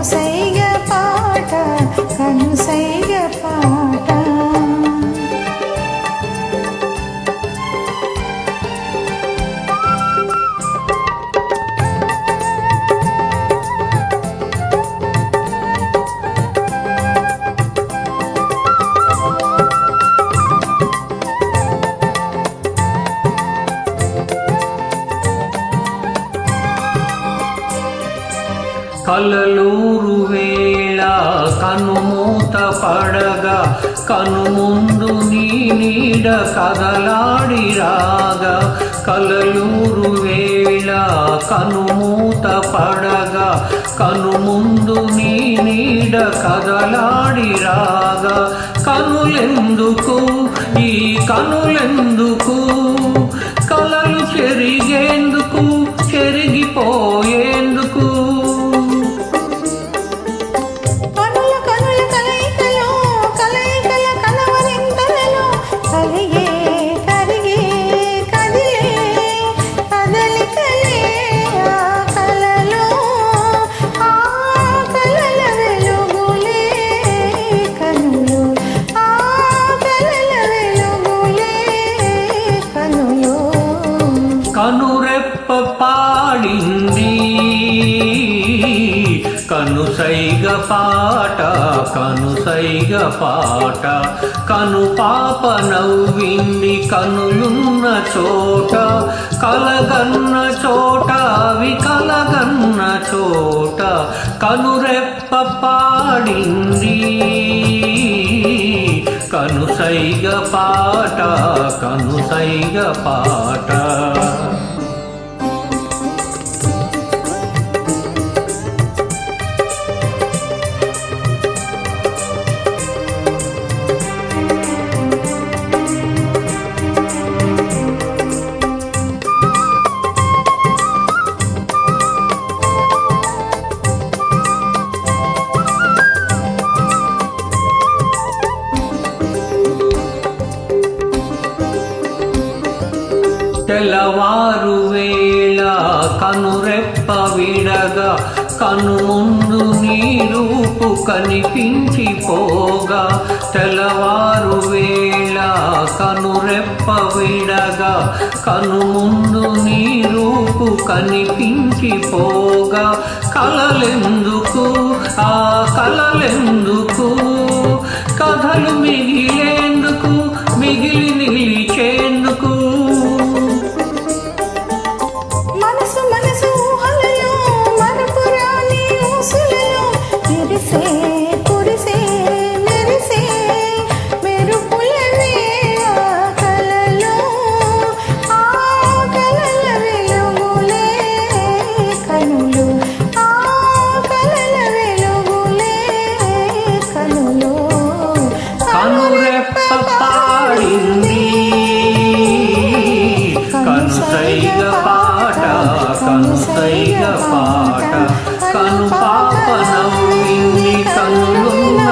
కనుసైగ పాట కనుసైగ పాట. కలలూరు వేళ కనుమూత పడగా కనుముందు నీ నీడ కదలాడి రాగా. కలలూరు వేళ కనుమూత పడగా కనుముందు నీ నీడ కదలాడి రాగా. కనులెందుకు ఈ కనులెందుకు కలలు చెరిగేందుకు చెరిగిపోయేందుకు. కనురెప్ప పాడింది కనుసైగ పాట కనుసైగ పాట. కను పాప నవ్వింది కనులున్న చోట కలగన్న చోట అవి కలగన్న చోట. కనురెప్ప పాడింది కనుసైగ పాట కనుసైగ పాట. తెల్లవారు వేళ కనురెప్ప విడగా కనుముందు నీ రూపు కనిపించిపోగా. తెల్లవారు వేళ కనురెప్ప విడగా కనుముందు నీ రూపు కనిపించిపోగా. కలలెందుకు ఆ కలలెందుకు కథలు మిగిలేందుకు మిగిలి నిలిచేందుకు. కనుసైగ పాట కనుసైగ పాట. కను పాప నవ్వింది కనులున్న